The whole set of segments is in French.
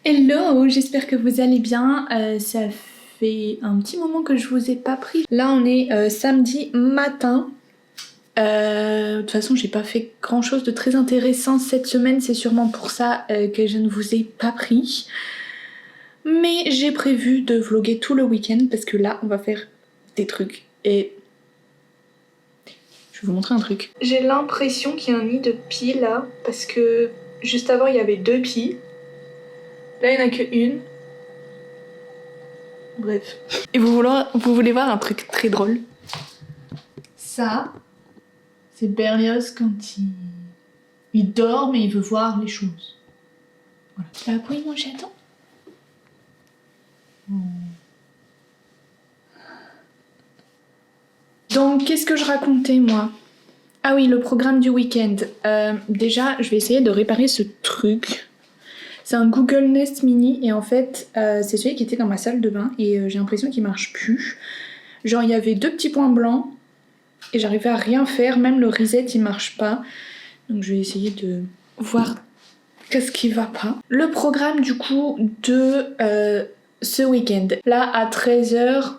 Hello, j'espère que vous allez bien. Ça fait un petit moment que je vous ai pas pris. Là on est samedi matin. De toute façon j'ai pas fait grand chose de très intéressant cette semaine, c'est sûrement pour ça que je ne vous ai pas pris. Mais j'ai prévu de vlogger tout le week-end parce que là on va faire des trucs et je vais vous montrer un truc. J'ai l'impression qu'il y a un nid de pies là parce que juste avant il y avait 2 pies. Là il n'y en a qu'une. Bref. Et vous voulez voir un truc très drôle? Ça, c'est Berlioz quand il dort mais il veut voir les choses. Voilà. Tu as appris mon chaton? Donc qu'est-ce que je racontais moi? Ah oui, le programme du week-end. Déjà, je vais essayer de réparer ce truc. C'est un Google Nest Mini et en fait, c'est celui qui était dans ma salle de bain et j'ai l'impression qu'il marche plus. Genre, il y avait 2 petits points blancs et j'arrivais à rien faire, même le reset il marche pas. Donc je vais essayer de voir qu'est-ce qui va pas. Le programme du coup de ce week-end. Là à 13h,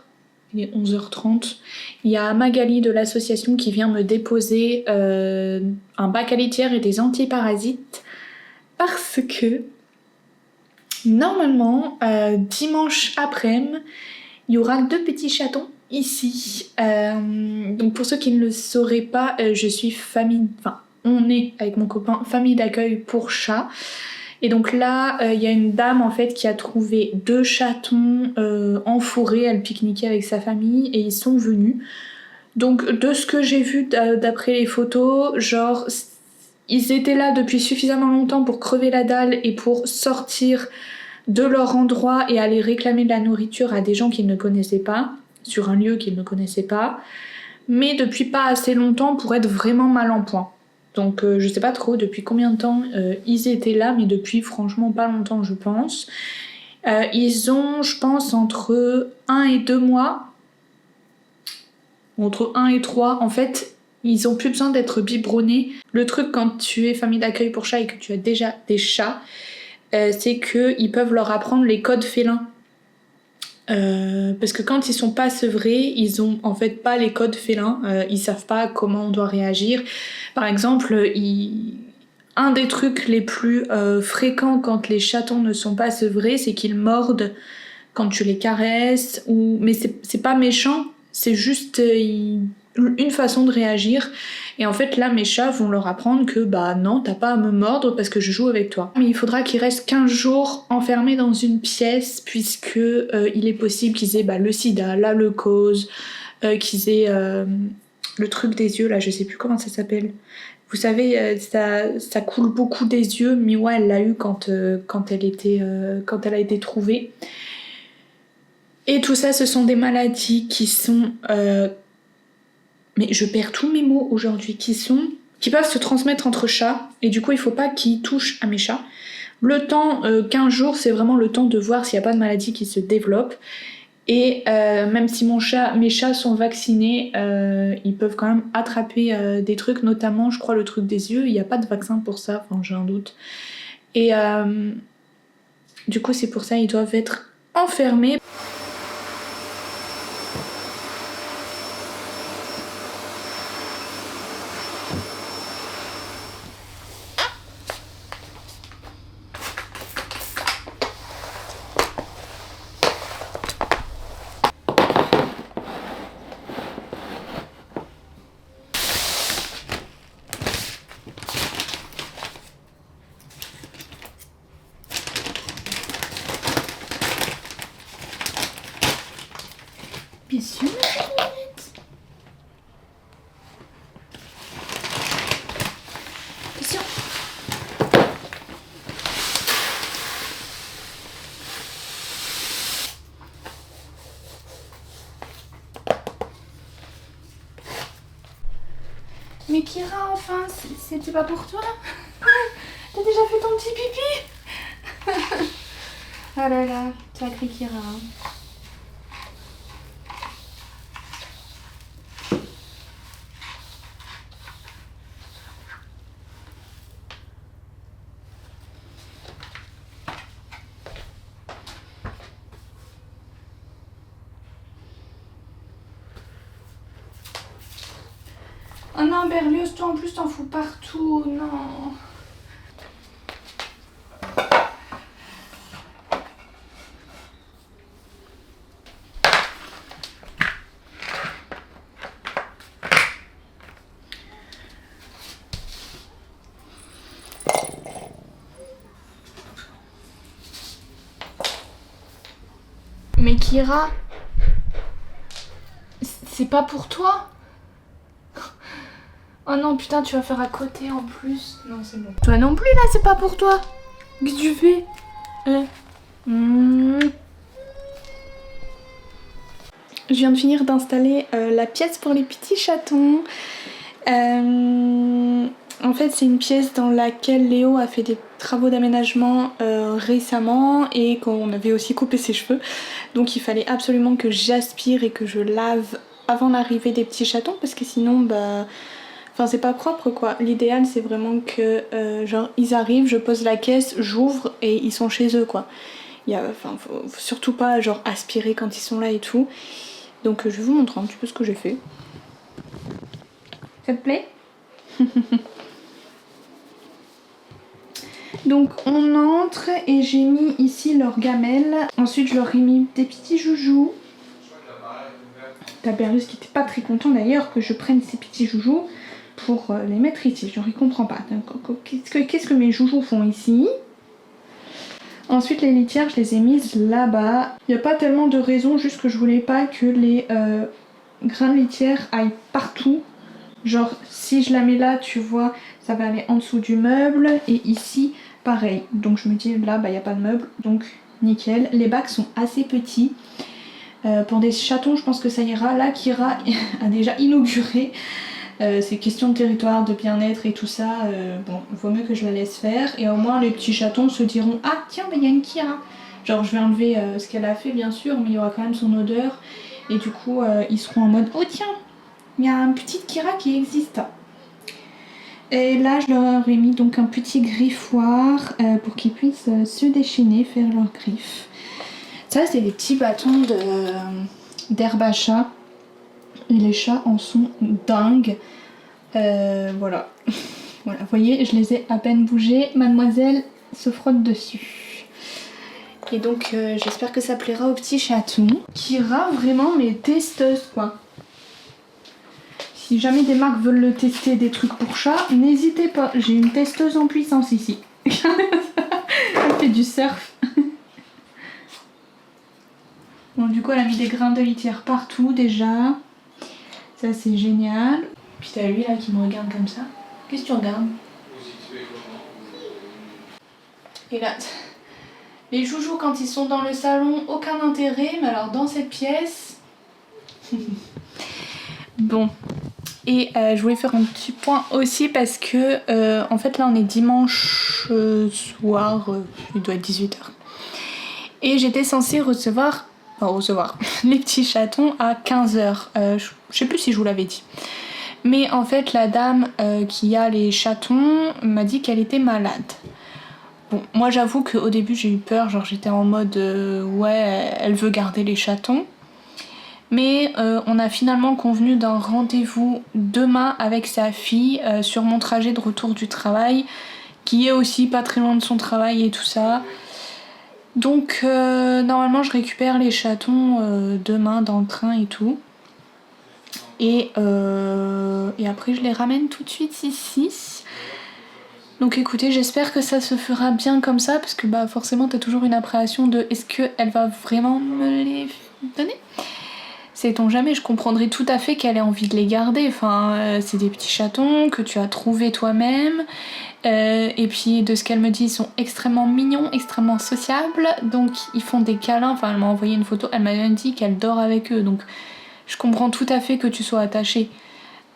il est 11h30, il y a Magali de l'association qui vient me déposer un bac à litière et des antiparasites parce que normalement dimanche après-midi il y aura 2 petits chatons ici. Donc pour ceux qui ne le sauraient pas, je suis on est avec mon copain famille d'accueil pour chats. Et donc là, il y a une dame en fait qui a trouvé 2 chatons en forêt, elle pique-niquait avec sa famille et ils sont venus. Donc de ce que j'ai vu d'après les photos, genre ils étaient là depuis suffisamment longtemps pour crever la dalle et pour sortir de leur endroit et aller réclamer de la nourriture à des gens qu'ils ne connaissaient pas, sur un lieu qu'ils ne connaissaient pas, mais depuis pas assez longtemps pour être vraiment mal en point. Donc je sais pas trop depuis combien de temps ils étaient là, mais depuis franchement pas longtemps je pense. Ils ont je pense entre 1 et 2 mois, entre 1 et 3 en fait. Ils ont plus besoin d'être biberonnés. Le truc quand tu es famille d'accueil pour chats et que tu as déjà des chats, c'est qu'ils peuvent leur apprendre les codes félins. Parce que quand ils sont pas sevrés, ils ont en fait pas les codes félins, ils savent pas comment on doit réagir. Par exemple, un des trucs les plus fréquents quand les chatons ne sont pas sevrés, c'est qu'ils mordent quand tu les caresses, mais c'est pas méchant, c'est juste une façon de réagir. Et en fait là mes chats vont leur apprendre que bah non, t'as pas à me mordre parce que je joue avec toi. Mais il faudra qu'ils restent 15 jours enfermés dans une pièce puisque il est possible qu'ils aient le sida, la leucose, qu'ils aient le truc des yeux là, je sais plus comment ça s'appelle. Vous savez, ça coule beaucoup des yeux. Miwa elle l'a eu quand elle a été trouvée. Et tout ça, ce sont des maladies qui sont... Mais je perds tous mes mots aujourd'hui. Qui peuvent se transmettre entre chats. Et du coup, il faut pas qu'ils touchent à mes chats. Le temps, 15 jours, c'est vraiment le temps de voir s'il n'y a pas de maladie qui se développe. Et même si mes chats sont vaccinés, ils peuvent quand même attraper des trucs, notamment, je crois, le truc des yeux. Il n'y a pas de vaccin pour ça, enfin, j'ai un doute. Et du coup, c'est pour ça ils doivent être enfermés. Bien sûr, ma chatte. Attention. Mais Kira, enfin, c'était pas pour toi? T'as déjà fait ton petit pipi? Ah là là, sacré Kira. Oh non, Berlioz, toi en plus t'en fous partout, non. Mais Kira, c'est pas pour toi? Oh non, putain, tu vas faire à côté en plus. Non, c'est bon. Toi non plus, là, c'est pas pour toi. Qu'est-ce que tu fais? Je viens de finir d'installer la pièce pour les petits chatons. En fait, c'est une pièce dans laquelle Léo a fait des travaux d'aménagement récemment et qu'on avait aussi coupé ses cheveux. Donc il fallait absolument que j'aspire et que je lave avant l'arrivée des petits chatons parce que sinon, bah... Enfin, c'est pas propre quoi. L'idéal, c'est vraiment que genre ils arrivent, je pose la caisse, j'ouvre et ils sont chez eux quoi. Enfin, faut surtout pas genre aspirer quand ils sont là et tout. Donc je vais vous montrer un petit peu ce que j'ai fait. Ça te plaît? Donc on entre et j'ai mis ici leur gamelle. Ensuite je leur ai mis des petits joujoux. T'as Berlus qui était pas très content d'ailleurs que je prenne ces petits joujoux pour les mettre ici. Genre il comprend pas. Qu'est-ce que mes joujoux font ici? Ensuite les litières je les ai mises là-bas. Il n'y a pas tellement de raison, juste que je voulais pas que les grains de litière aillent partout. Genre si je la mets là tu vois ça va aller en dessous du meuble et ici pareil. Donc je me dis là bah il n'y a pas de meuble donc nickel. Les bacs sont assez petits. Pour des chatons je pense que ça ira. Là Kira a déjà inauguré. C'est question de territoire, de bien-être et tout ça. Bon il vaut mieux que je la laisse faire. Et au moins les petits chatons se diront ah tiens bah il y a une Kira. Genre je vais enlever ce qu'elle a fait bien sûr mais il y aura quand même son odeur. Et du coup ils seront en mode oh tiens il y a un petit Kira qui existe. Et là je leur ai mis donc un petit griffoir pour qu'ils puissent se déchaîner, faire leurs griffes. Ça c'est des petits bâtons d'herbe à chat. Et les chats en sont dingues. Voilà. Voilà, vous voyez, je les ai à peine bougés. Mademoiselle se frotte dessus. Et donc j'espère que ça plaira aux petits chatons. Kira vraiment mais testeuse quoi. Si jamais des marques veulent le tester des trucs pour chat, n'hésitez pas. J'ai une testeuse en puissance ici. Elle fait du surf. Bon du coup elle a mis des grains de litière partout déjà. Ça c'est génial. Puis t'as lui là qui me regarde comme ça. Qu'est-ce que tu regardes? Et là, les joujoux quand ils sont dans le salon, aucun intérêt. Mais alors dans cette pièce... Bon. Et je voulais faire un petit point aussi parce que en fait là on est dimanche soir, il doit être 18h. Et j'étais censée recevoir les petits chatons à 15h. Je sais plus si je vous l'avais dit. Mais en fait la dame qui a les chatons m'a dit qu'elle était malade. Bon, moi j'avoue qu'au début j'ai eu peur, genre j'étais en mode ouais elle veut garder les chatons. Mais on a finalement convenu d'un rendez-vous demain avec sa fille sur mon trajet de retour du travail, qui est aussi pas très loin de son travail et tout ça. Donc normalement je récupère les chatons demain dans le train et tout. Et après je les ramène tout de suite ici. Donc écoutez, j'espère que ça se fera bien comme ça, parce que bah forcément t'as toujours une appréhension de est-ce qu'elle va vraiment me les donner ? Sait-on jamais, je comprendrais tout à fait qu'elle ait envie de les garder. Enfin, c'est des petits chatons que tu as trouvés toi-même. Et puis de ce qu'elle me dit, ils sont extrêmement mignons, extrêmement sociables. Donc ils font des câlins. Enfin, elle m'a envoyé une photo, elle m'a même dit qu'elle dort avec eux. Donc je comprends tout à fait que tu sois attachée.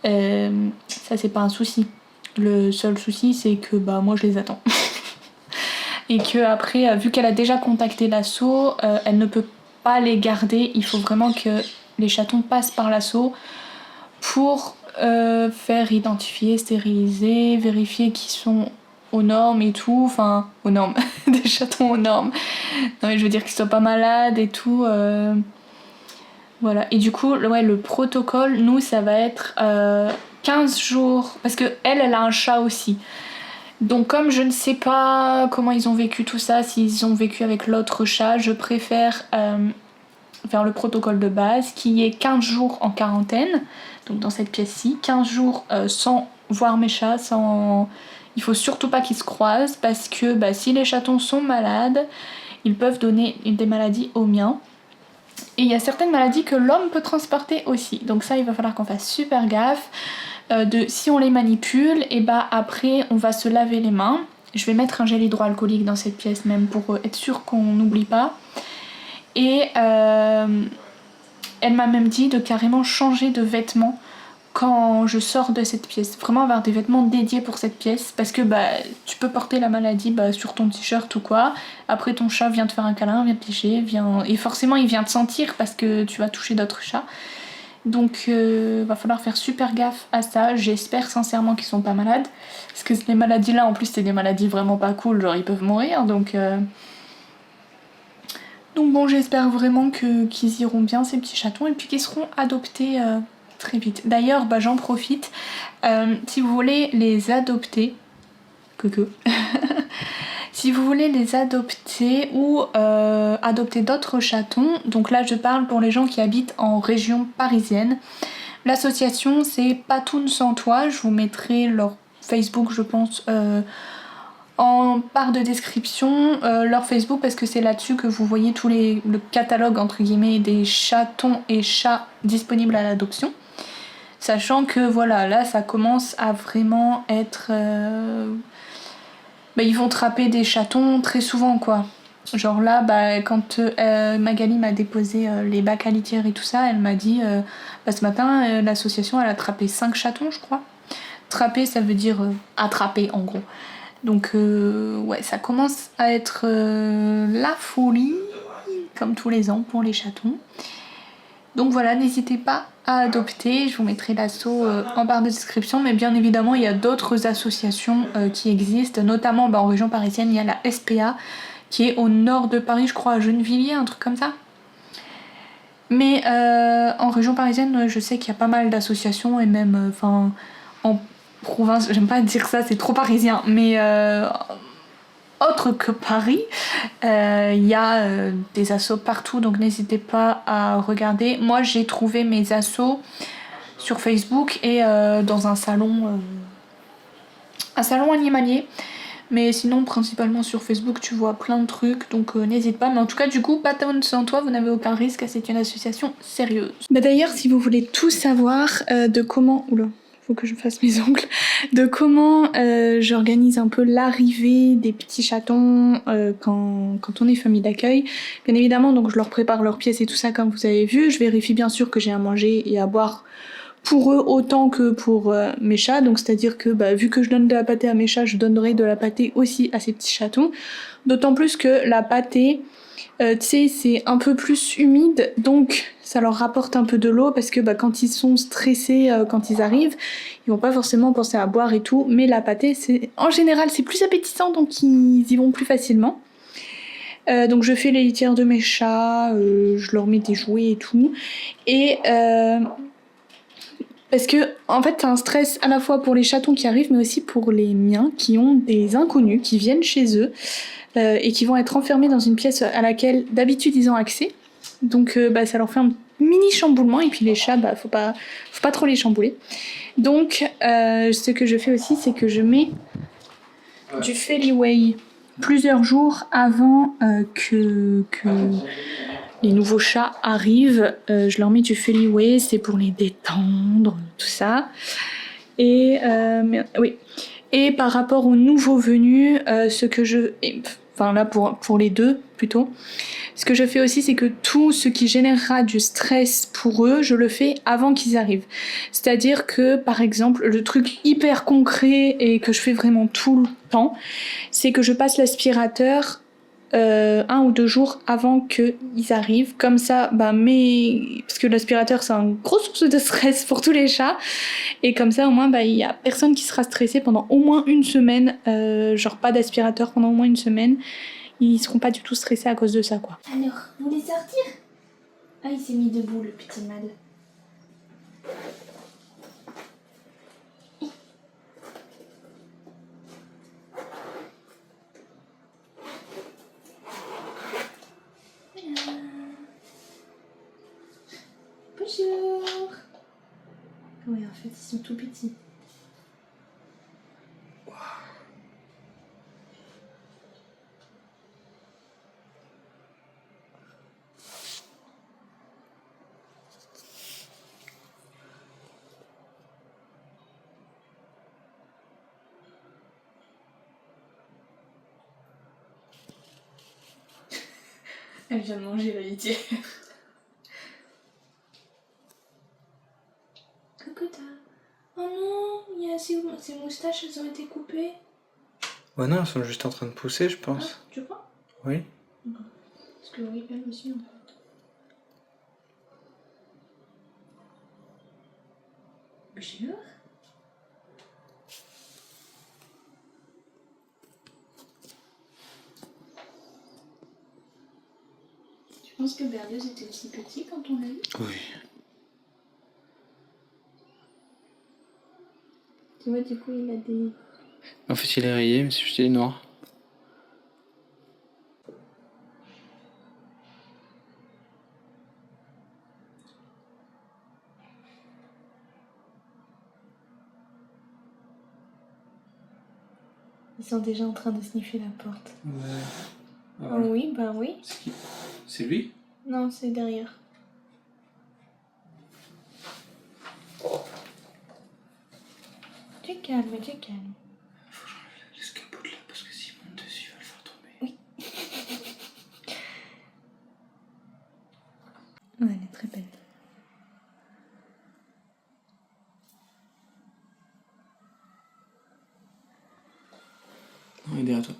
Ça c'est pas un souci. Le seul souci c'est que bah moi je les attends. Et que après, vu qu'elle a déjà contacté l'asso, elle ne peut pas les garder. Il faut vraiment que les chatons passent par l'asso pour faire identifier, stériliser, vérifier qu'ils sont aux normes et tout. Enfin, aux normes. Des chatons aux normes. Non mais je veux dire qu'ils soient pas malades et tout. Voilà. Et du coup, ouais, le protocole, nous, ça va être 15 jours, parce que elle a un chat aussi. Donc comme je ne sais pas comment ils ont vécu tout ça, s'ils ont vécu avec l'autre chat, je préfère faire le protocole de base qui est 15 jours en quarantaine, donc dans cette pièce-ci, 15 jours sans voir mes chats, sans... Il faut surtout pas qu'ils se croisent parce que si les chatons sont malades, ils peuvent donner des maladies aux miens. Et il y a certaines maladies que l'homme peut transporter aussi, donc ça il va falloir qu'on fasse super gaffe. Si on les manipule, et après on va se laver les mains. Je vais mettre un gel hydroalcoolique dans cette pièce même pour être sûr qu'on n'oublie pas. Et elle m'a même dit de carrément changer de vêtements quand je sors de cette pièce. Vraiment avoir des vêtements dédiés pour cette pièce parce que tu peux porter la maladie sur ton t-shirt ou quoi. Après ton chat vient te faire un câlin, vient te lécher, et forcément il vient te sentir parce que tu vas toucher d'autres chats. Donc va falloir faire super gaffe à ça. J'espère sincèrement qu'ils sont pas malades. Parce que les maladies là en plus c'est des maladies vraiment pas cool, genre ils peuvent mourir. Donc bon, j'espère vraiment qu'ils iront bien ces petits chatons et puis qu'ils seront adoptés très vite. D'ailleurs j'en profite, si vous voulez les adopter, si vous voulez les adopter ou adopter d'autres chatons, donc là je parle pour les gens qui habitent en région parisienne. L'association c'est Patoun sans toi, je vous mettrai leur Facebook je pense en barre de description, leur Facebook parce que c'est là-dessus que vous voyez le catalogue entre guillemets des chatons et chats disponibles à l'adoption. Sachant que voilà, là ça commence à vraiment être... ils vont trapper des chatons très souvent quoi. Genre là, quand Magali m'a déposé les bacs à litière et tout ça, elle m'a dit ce matin, l'association elle a attrapé 5 chatons je crois. Trapper ça veut dire attraper en gros. Donc ouais, ça commence à être la folie, comme tous les ans pour les chatons. Donc voilà, n'hésitez pas à adopter, je vous mettrai l'asso en barre de description, mais bien évidemment il y a d'autres associations qui existent, notamment en région parisienne, il y a la SPA qui est au nord de Paris, je crois à Gennevilliers, un truc comme ça. Mais en région parisienne, je sais qu'il y a pas mal d'associations et même en province, j'aime pas dire ça, c'est trop parisien, mais autre que Paris, il y a des assos partout, donc n'hésitez pas à regarder. Moi j'ai trouvé mes assos sur Facebook et dans un salon animalier, mais sinon principalement sur Facebook tu vois plein de trucs, donc n'hésite pas. Mais en tout cas du coup, Patoun sans toi, vous n'avez aucun risque, c'est une association sérieuse. D'ailleurs si vous voulez tout savoir de comment... Oula, faut que je fasse mes ongles, de comment j'organise un peu l'arrivée des petits chatons quand on est famille d'accueil. Bien évidemment, donc je leur prépare leurs pièces et tout ça comme vous avez vu. Je vérifie bien sûr que j'ai à manger et à boire pour eux autant que pour mes chats. Donc c'est-à-dire que vu que je donne de la pâtée à mes chats, je donnerai de la pâtée aussi à ces petits chatons. D'autant plus que la pâtée, tu sais, c'est un peu plus humide, donc ça leur rapporte un peu de l'eau parce que quand ils sont stressés, quand ils arrivent, ils vont pas forcément penser à boire et tout, mais la pâtée, en général, c'est plus appétissant, donc ils y vont plus facilement. Donc je fais les litières de mes chats, je leur mets des jouets et tout, et parce que en fait c'est un stress à la fois pour les chatons qui arrivent, mais aussi pour les miens qui ont des inconnus qui viennent chez eux. Et qui vont être enfermés dans une pièce à laquelle d'habitude ils ont accès. Donc ça leur fait un mini chamboulement et puis les chats faut pas trop les chambouler. Donc ce que je fais aussi c'est que je mets du Feliway plusieurs jours avant que les nouveaux chats arrivent. Je leur mets du Feliway, c'est pour les détendre, tout ça. Et oui. Et par rapport aux nouveaux venus, là pour les deux plutôt, ce que je fais aussi c'est que tout ce qui générera du stress pour eux, je le fais avant qu'ils arrivent. C'est-à-dire que par exemple le truc hyper concret et que je fais vraiment tout le temps, c'est que je passe l'aspirateur 1 ou 2 jours avant qu'ils arrivent. Comme ça, parce que l'aspirateur c'est une grosse source de stress pour tous les chats. Et comme ça, au moins, il y a personne qui sera stressé pendant au moins une semaine. Genre pas d'aspirateur pendant au moins une semaine. Ils seront pas du tout stressés à cause de ça, quoi. Alors, vous voulez sortir? Ah, il s'est mis debout, le petit mal. fait, ils sont tout petits. Elle vient de manger la litière. Cocotta. Oh non, il y a ses moustaches, elles ont été coupées. Ouais, non, elles sont juste en train de pousser, je Ah, pense. tu crois? Oui. Parce que oui, elle aussi. En fait. Jure? Tu penses que Berlioz était aussi petit quand on l'a vu? Oui. Tu vois, du coup, il a des... En fait, il est rayé, mais c'est juste il est noir. Ils sont déjà en train de sniffer la porte. Ouais. Ah oui, bah oui. C'est qui? C'est lui? Non, c'est derrière. Tu es calme, tu es calme. Faut que j'enlève l'escabeau de là, parce que s'il monte dessus, il va le faire tomber. Oui. Ouais, elle est très belle. Non, il est derrière toi.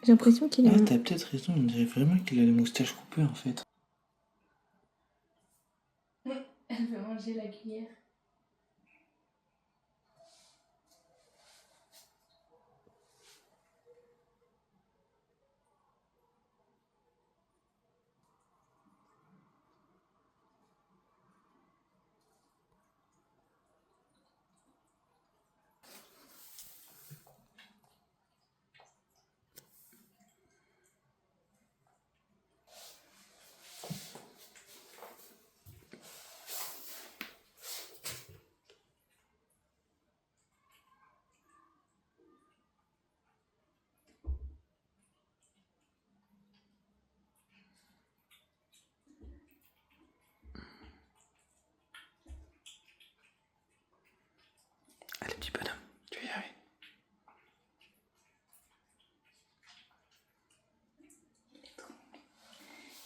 J'ai l'impression qu'il a... Ah, t'as peut-être raison, on dirait vraiment qu'il a les moustaches coupées en fait. Elle veut manger la cuillère. Allez, petit bonhomme, tu vas y arriver.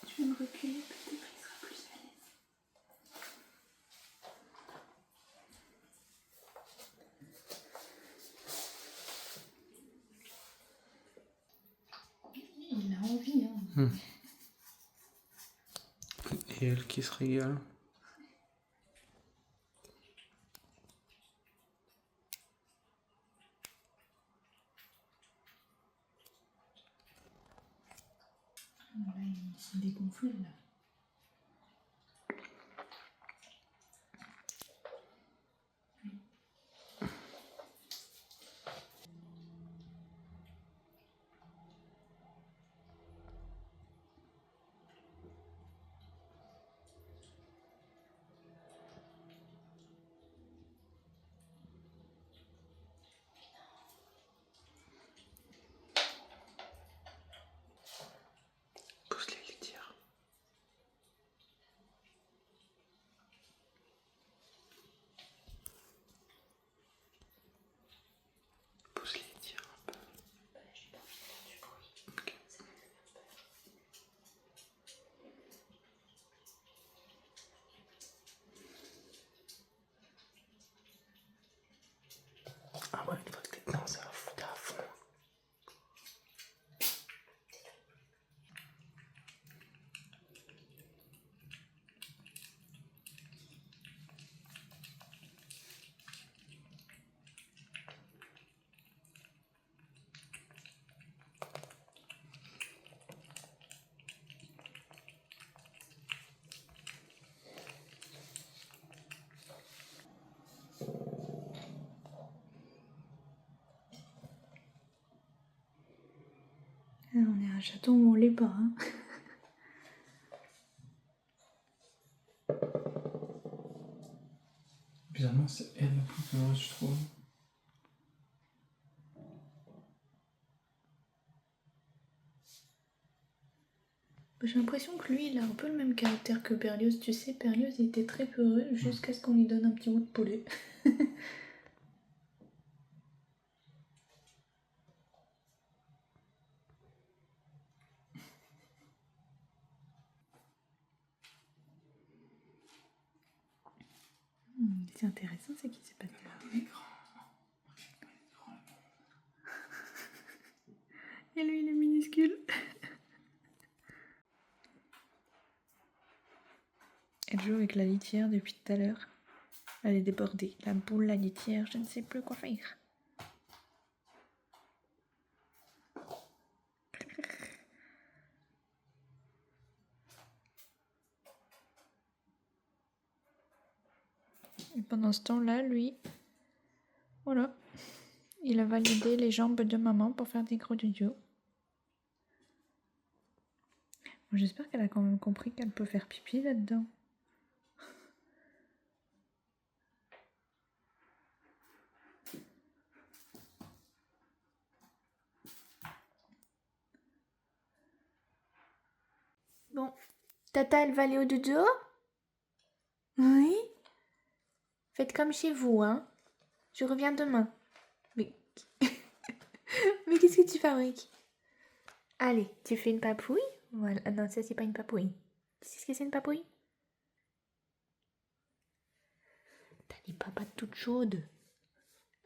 Tu veux me reculer, peut-être il sera plus à l'aise. Il a envie, hein. Et elle qui se régale. Là, il s'est dégonflé, là. Pousse les litières. chaton où on l'est pas. Hein. Bizarrement, c'est elle la plus peureuse, je trouve. J'ai l'impression que lui, il a un peu le même caractère que Berlioz. Tu sais, Berlioz, il était très peureux jusqu'à ce qu'on lui donne un petit bout de poulet. C'est intéressant ce qui s'est passé là. Il est grand. Et lui, il est minuscule. Elle joue avec la litière depuis tout à l'heure. Elle est débordée. La boule, la litière, je ne sais plus quoi faire. Et pendant ce temps-là, lui, voilà, il a validé les jambes de maman pour faire des gros dodo. J'espère qu'elle a quand même compris qu'elle peut faire pipi là-dedans. Bon, Tata, elle va aller au dodo? Oui? Faites comme chez vous, hein. Je reviens demain. Mais, mais qu'est-ce que tu fabriques? Allez, tu fais une papouille? Voilà. Ah non, ça c'est pas une papouille. Tu sais ce que c'est une papouille? T'as des papates toutes chaudes.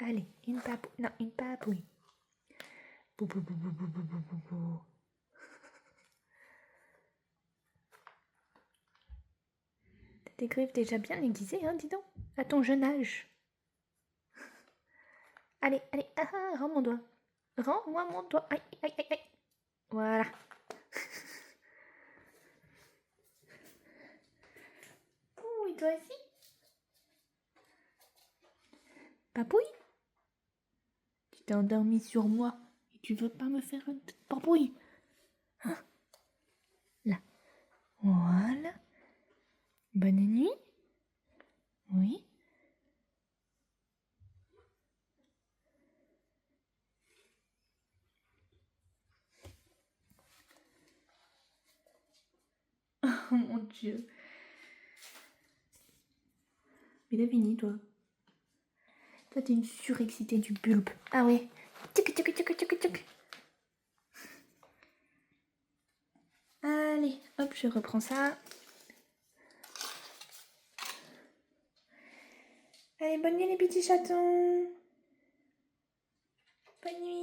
Allez, une papouille. Non, une papouille. Bou bou bou bou bou bou bou bou bou. T'as des griffes déjà bien aiguisées, hein, dis donc. À ton jeune âge. Allez, allez, rends mon doigt. Rends-moi mon doigt. Aïe, aïe, aïe, aïe. Voilà. Oui, toi aussi. Papouille? Tu t'es endormi sur moi et tu veux pas me faire une petite papouille? Hein? Là. Voilà. Bonne nuit. Oui. Oh mon Dieu. Mais t'as fini, toi. Toi, t'es une surexcitée du bulbe. Ah ouais. Tchouk, tchouk, tchouk, tchouk, tchouk. Allez, hop, je reprends ça. Allez, bonne nuit les petits chatons. Bonne nuit.